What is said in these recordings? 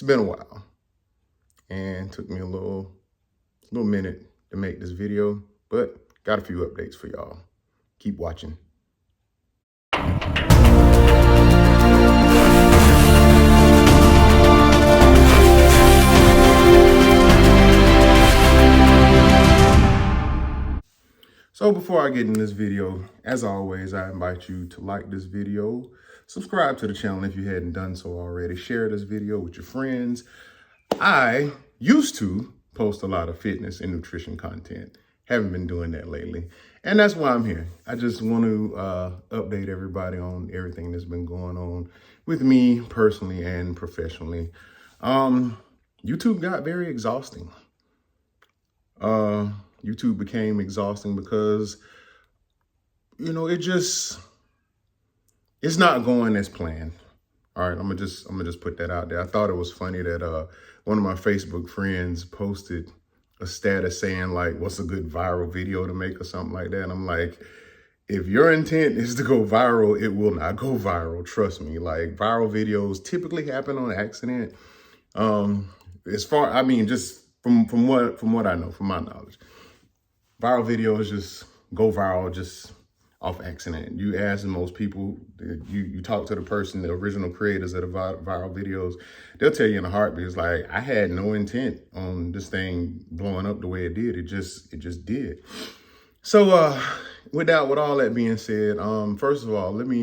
It's been a while and took me a little minute to make this video, but got a few updates for y'all. Keep watching. So before I get in this video, as always, I invite you to like this video, subscribe to the channel if you hadn't done so already, share this video with your friends. I used to post a lot of fitness and nutrition content. Haven't been doing that lately. And that's why I'm here. I just want to update everybody on everything that's been going on with me personally and professionally. YouTube got very exhausting. YouTube became exhausting because, it's not going as planned. All right, I'm gonna just put that out there. I thought it was funny that one of my Facebook friends posted a status saying like, what's a good viral video to make or something like that. And I'm like, if your intent is to go viral, it will not go viral. Trust me. Like, viral videos typically happen on accident. Just from what I know, from my knowledge, viral videos just go viral just off accident. You ask most people, you talk to the person, the original creators of the viral videos, they'll tell you in a heartbeat, it's like, I had no intent on this thing blowing up the way it did. It just did. So with all that being said, first of all, let me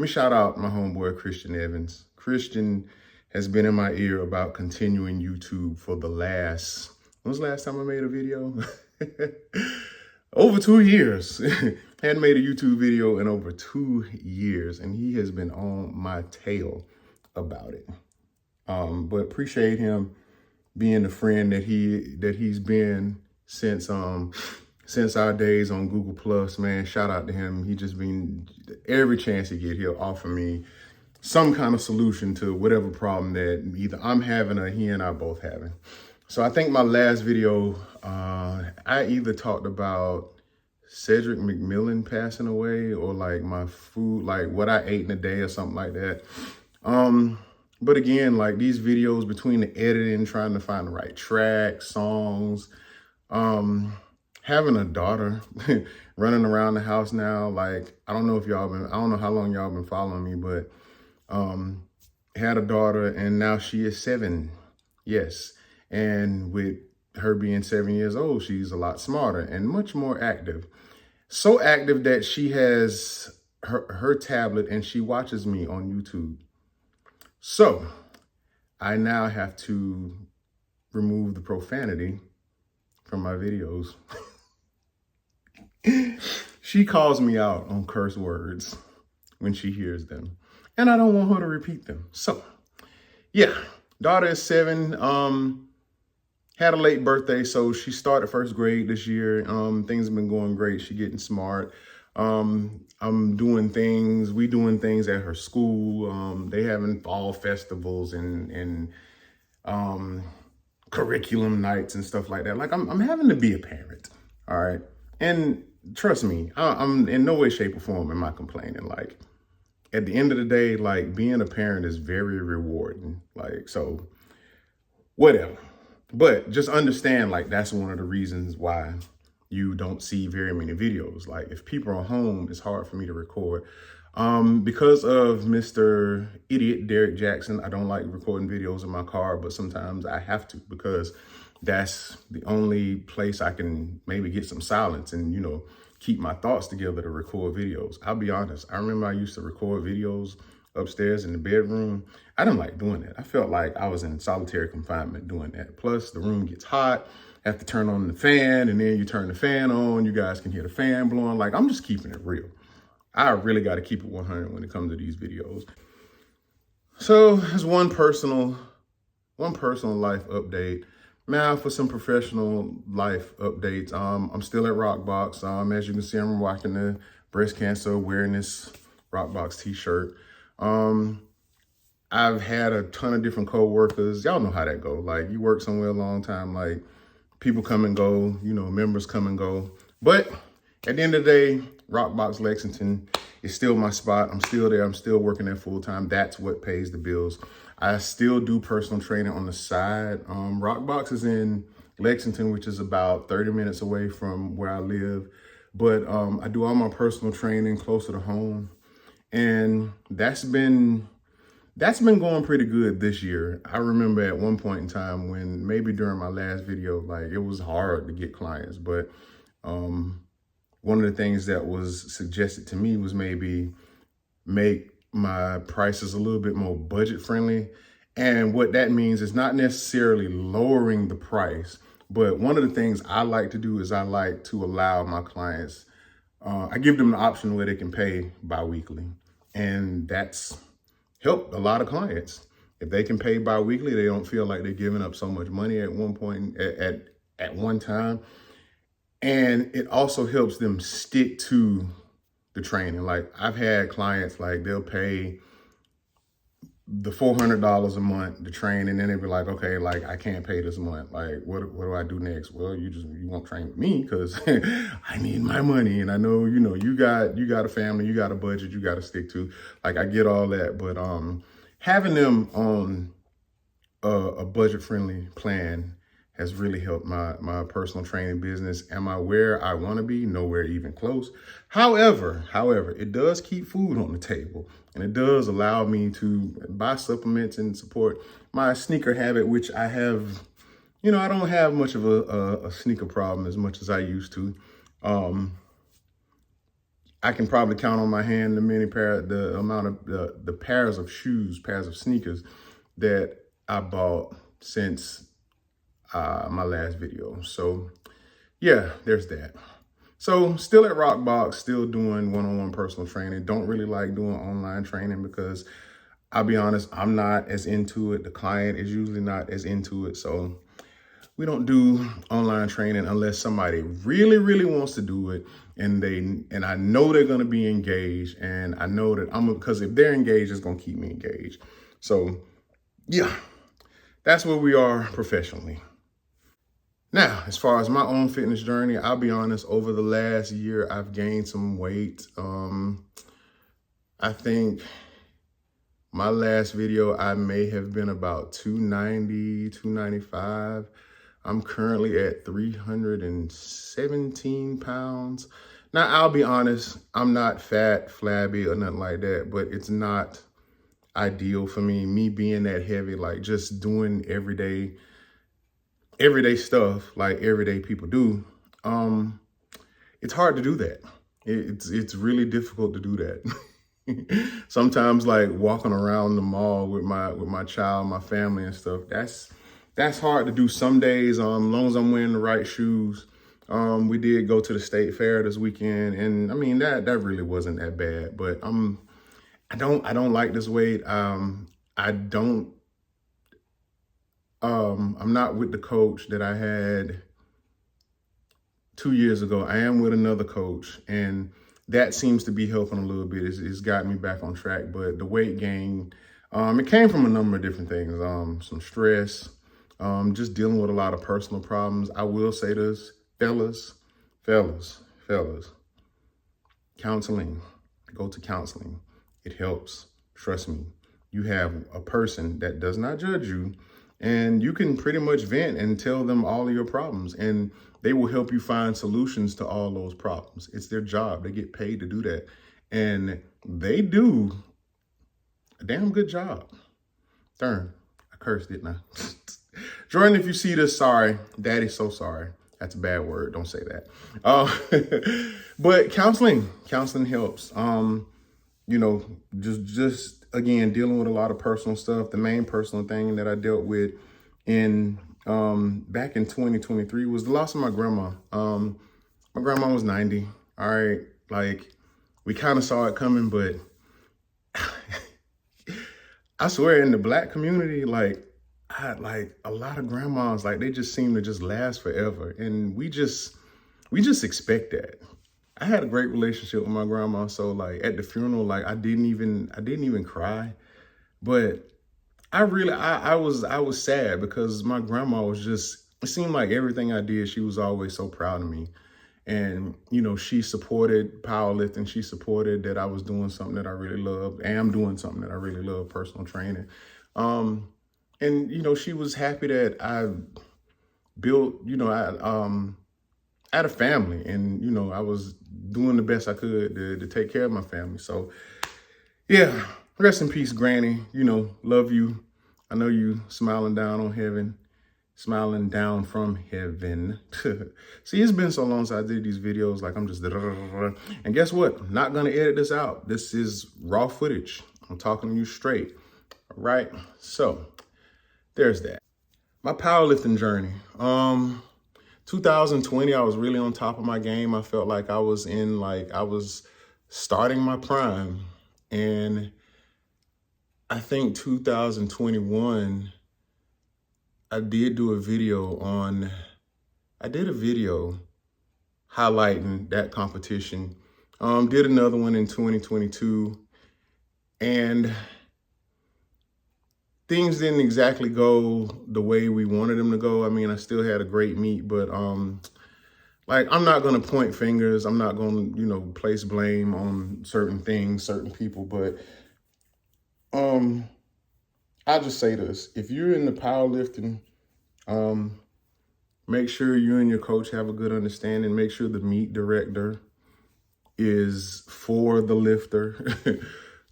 shout out my homeboy Christian Evans. Christian has been in my ear about continuing YouTube for when was the last time I made a video? Over 2 years. Hadn't made a YouTube video in over 2 years, and he has been on my tail about it. But appreciate him being the friend that he's been since our days on Google Plus. Man, shout out to him. He just been, every chance he get, he'll offer me some kind of solution to whatever problem that either I'm having or he and I both having. So I think my last video, I either talked about Cedric McMillan passing away or like my food, like what I ate in a day or something like that. But again, like these videos, between the editing, trying to find the right track, songs, having a daughter running around the house now, like, I don't know how long y'all been following me, but had a daughter and now she is 7. Yes. And with her being 7 years old, she's a lot smarter and much more active. So active that she has her tablet and she watches me on YouTube. So I now have to remove the profanity from my videos. She calls me out on curse words when she hears them, and I don't want her to repeat them. So yeah, daughter is 7. Had a late birthday, so she started first grade this year. Things have been going great. She getting smart. We doing things at her school. They having fall festivals and curriculum nights and stuff like that. Like, I'm having to be a parent, all right? And trust me, I'm in no way, shape, or form am I complaining. Like, at the end of the day, like, being a parent is very rewarding. Like, so whatever. But just understand, like, that's one of the reasons why you don't see very many videos. Like, if people are home, it's hard for me to record. Because of Mr. Idiot Derek Jackson, I don't like recording videos in my car, but sometimes I have to because that's the only place I can maybe get some silence and, keep my thoughts together to record videos. I'll be honest. I remember I used to record videos upstairs in the bedroom. I didn't like doing that. I felt like I was in solitary confinement doing that. Plus, the room gets hot. I have to turn on the fan, and then you turn the fan on. You guys can hear the fan blowing. Like, I'm just keeping it real. I really got to keep it 100 when it comes to these videos. So there's one personal life update. Now for some professional life updates. I'm still at Rockbox. As you can see, I'm rocking the breast cancer awareness Rockbox t-shirt. I've had a ton of different co-workers. Y'all know how that go. Like, you work somewhere a long time, like, people come and go, members come and go. But at the end of the day, Rockbox Lexington is still my spot. I'm still there. I'm still working there full time. That's what pays the bills. I still do personal training on the side. Rockbox is in Lexington, which is about 30 minutes away from where I live. But I do all my personal training closer to home. And that's been going pretty good this year. I remember at one point in time when maybe during my last video, like it was hard to get clients, but one of the things that was suggested to me was maybe make my prices a little bit more budget friendly. And what that means is not necessarily lowering the price, but one of the things I like to do is I like to allow my clients, I give them the option where they can pay bi-weekly. And that's helped a lot of clients. If they can pay bi-weekly, they don't feel like they're giving up so much money at one point, at one time. And it also helps them stick to the training. Like I've had clients, like they'll pay the $400 a month to train, and then they'll be like, okay, like I can't pay this month. Like, what do I do next? Well, you won't train with me because I need my money. And I know, you got a family, you got a budget, you got to stick to. Like I get all that, but having them on a budget friendly plan has really helped my personal training business. Am I where I want to be? Nowhere even close. However, it does keep food on the table, and it does allow me to buy supplements and support my sneaker habit, which I have, I don't have much of a sneaker problem as much as I used to. I can probably count on my hand the amount of the pairs of sneakers that I bought since my last video. So yeah, there's that. So still at Rockbox, still doing one-on-one personal training. Don't really like doing online training because I'll be honest, I'm not as into it. The client is usually not as into it. So we don't do online training unless somebody really, really wants to do it. And I know they're going to be engaged, and I know that because if they're engaged, it's going to keep me engaged. So yeah, that's where we are professionally. Now, as far as my own fitness journey, I'll be honest, over the last year, I've gained some weight. I think my last video, I may have been about 290, 295. I'm currently at 317 pounds. Now, I'll be honest, I'm not fat, flabby, or nothing like that, but it's not ideal for me. Me being that heavy, like just doing everyday stuff like everyday people do, it's hard to do that. It's really difficult to do that. Sometimes like walking around the mall with my child, my family and stuff, that's hard to do some days, as long as I'm wearing the right shoes. We did go to the state fair this weekend, and I mean that really wasn't that bad, but I don't like this weight. I'm not with the coach that I had 2 years ago. I am with another coach, and that seems to be helping a little bit. It's got me back on track, but the weight gain, it came from a number of different things. Some stress, just dealing with a lot of personal problems. I will say this, fellas, counseling, go to counseling. It helps, trust me. You have a person that does not judge you, and you can pretty much vent and tell them all of your problems, and they will help you find solutions to all those problems. It's their job. They get paid to do that. And they do a damn good job. Darn, I cursed, didn't I? Jordan, if you see this, sorry. Daddy's so sorry. That's a bad word. Don't say that. But counseling helps. Just again, dealing with a lot of personal stuff. The main personal thing that I dealt with back in 2023 was the loss of my grandma. My grandma was 90. All right. Like we kind of saw it coming, but I swear in the Black community, like a lot of grandmas, like they just seem to just last forever. And we just expect that. I had a great relationship with my grandma. So like at the funeral, like I didn't even cry, but I was sad because my grandma was just, it seemed like everything I did, she was always so proud of me. And, she supported powerlifting. She supported that I was doing something that I really loved. I am doing something that I really love, personal training. And, she was happy that I built, I had a family, and, I was doing the best I could to take care of my family. So yeah, rest in peace, Granny. Love you. I know you smiling down on heaven, smiling down from heaven. See, it's been so long since I did these videos. Like, I'm just, and guess what? I'm not going to edit this out. This is raw footage. I'm talking to you straight. All right. So there's that. My powerlifting journey. 2020, I was really on top of my game. I felt like I was starting my prime. And I think 2021, I did a video highlighting that competition. Did another one in 2022, and things didn't exactly go the way we wanted them to go. I mean, I still had a great meet, but I'm not going to point fingers. I'm not going to, place blame on certain things, certain people, but I'll just say this. If you're in the powerlifting, make sure you and your coach have a good understanding. Make sure the meet director is for the lifter.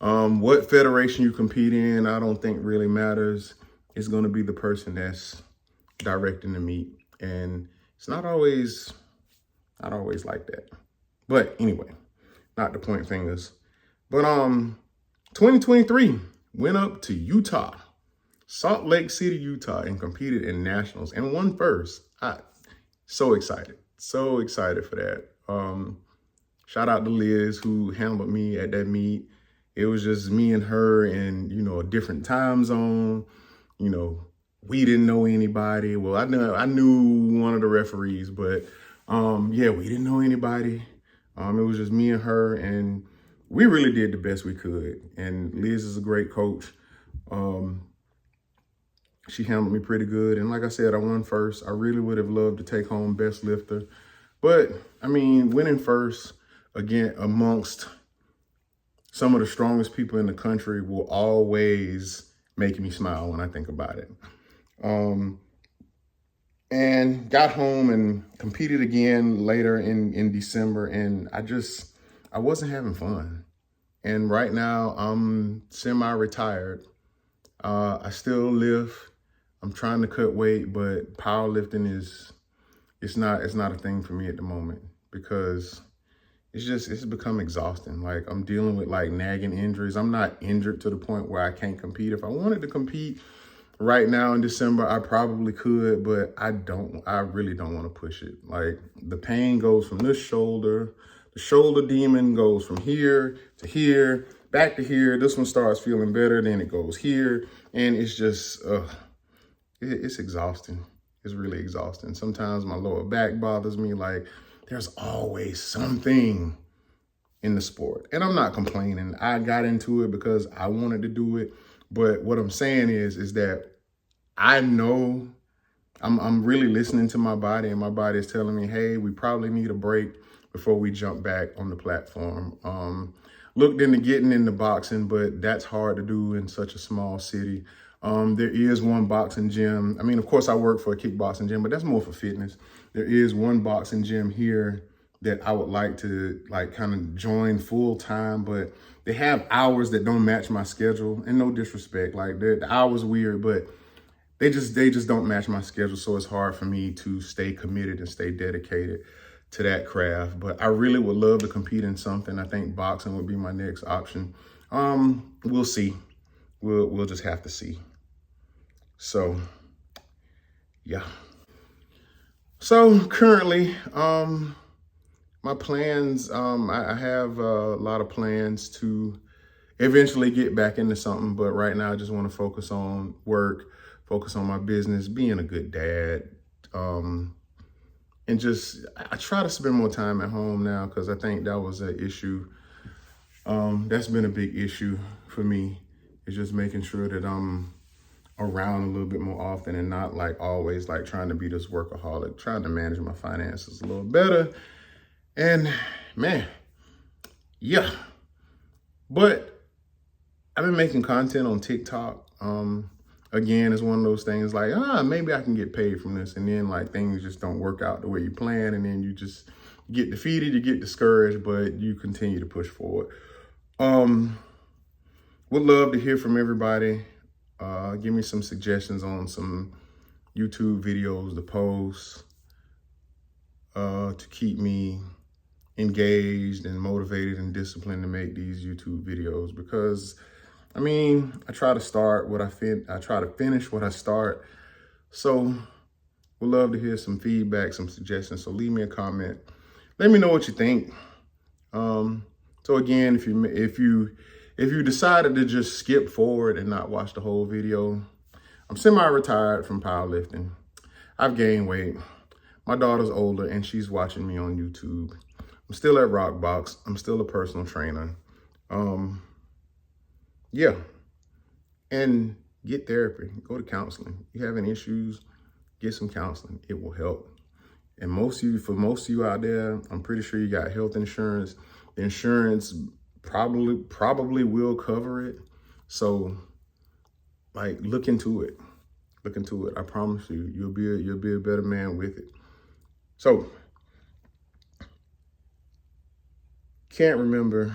What federation you compete in, I don't think really matters. It's going to be the person that's directing the meet. And it's not always like that. But anyway, not to point fingers. But 2023, went up to Utah, Salt Lake City, Utah, and competed in nationals and won first. So excited for that. Shout out to Liz, who handled me at that meet. It was just me and her in, a different time zone. We didn't know anybody. Well, I knew one of the referees, but yeah, we didn't know anybody. It was just me and her, and we really did the best we could. And Liz is a great coach. She handled me pretty good. And like I said, I won first. I really would have loved to take home best lifter. But I mean, winning first, again, amongst some of the strongest people in the country, will always make me smile when I think about it. And got home and competed again later in December, and I wasn't having fun. And right now I'm semi-retired. I still lift. I'm trying to cut weight, but powerlifting it's not a thing for me at the moment, because it's become exhausting. Like, I'm dealing with nagging injuries. I'm not injured to the point where I can't compete. If I wanted to compete right now in December, I probably could, but I really don't want to push it. Like, the pain goes from this shoulder, the shoulder demon goes from here to here, back to here. This one starts feeling better, then it goes here. And it's just, it's exhausting. It's really exhausting. Sometimes my lower back bothers me. Like, there's always something in the sport. And I'm not complaining. I got into it because I wanted to do it. But what I'm saying is that I know I'm really listening to my body, and my body is telling me, hey, we probably need a break before we jump back on the platform. Looked into getting into boxing, but that's hard to do in such a small city. There is one boxing gym. I mean, of course, I work for a kickboxing gym, but that's more for fitness. There is one boxing gym here that I would like to kind of join full time, but they have hours that don't match my schedule. And no disrespect, like the hours weird, but they just don't match my schedule. So it's hard for me to stay committed and stay dedicated to that craft. But I really would love to compete in something. I think boxing would be my next option. We'll see. We'll just have to see. So, yeah. So currently, my plans, I have a lot of plans to eventually get back into something, but right now I just want to focus on work, focus on my business, being a good dad, and I try to spend more time at home now, because I think that was an issue. That's been a big issue for me, is just making sure that I'm around a little bit more often, and not always trying to be this workaholic, trying to manage my finances a little better. And man, yeah. But I've been making content on TikTok. again, it's one of those things like, maybe I can get paid from this. And then like things just don't work out the way you plan. And then you just get defeated, you get discouraged, but you continue to push forward. Would love to hear from everybody. Give me some suggestions on some YouTube videos to post to keep me engaged and motivated and disciplined to make these YouTube videos, because I mean, I try to start what I try to finish what I start. So we'd love to hear some feedback, some suggestions. So leave me a comment. Let me know what you think. So again, if you decided to just skip forward and not watch the whole video, I'm semi-retired from powerlifting. I've gained weight. My daughter's older and she's watching me on YouTube. I'm still at Rockbox. I'm still a personal trainer. Yeah. And get therapy. Go to counseling. If you having issues, get some counseling. It will help. And for most of you out there, I'm pretty sure you got health insurance. The insurance probably will cover it. So like look into it. Look into it. I promise you, you'll be a better man with it. So can't remember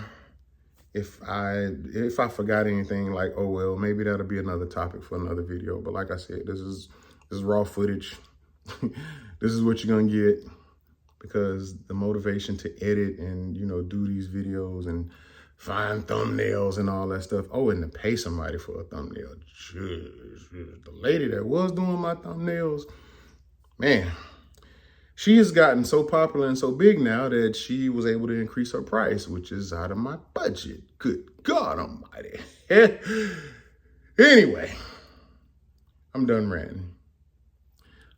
if I forgot anything, like, oh well, maybe that'll be another topic for another video. But like I said, this is raw footage. This is what you're gonna get, because the motivation to edit and do these videos and find thumbnails and all that stuff. Oh, and to pay somebody for a thumbnail. The lady that was doing my thumbnails, man, she has gotten so popular and so big now that she was able to increase her price, which is out of my budget. Good God almighty. Anyway, I'm done ranting.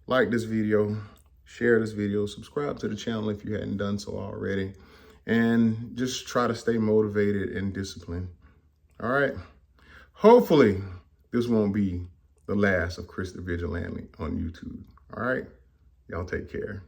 Like this video, share this video, subscribe to the channel if you hadn't done so already, and just try to stay motivated and disciplined. All right. Hopefully this won't be the last of Chris the Vigilante on YouTube. All right. Y'all take care.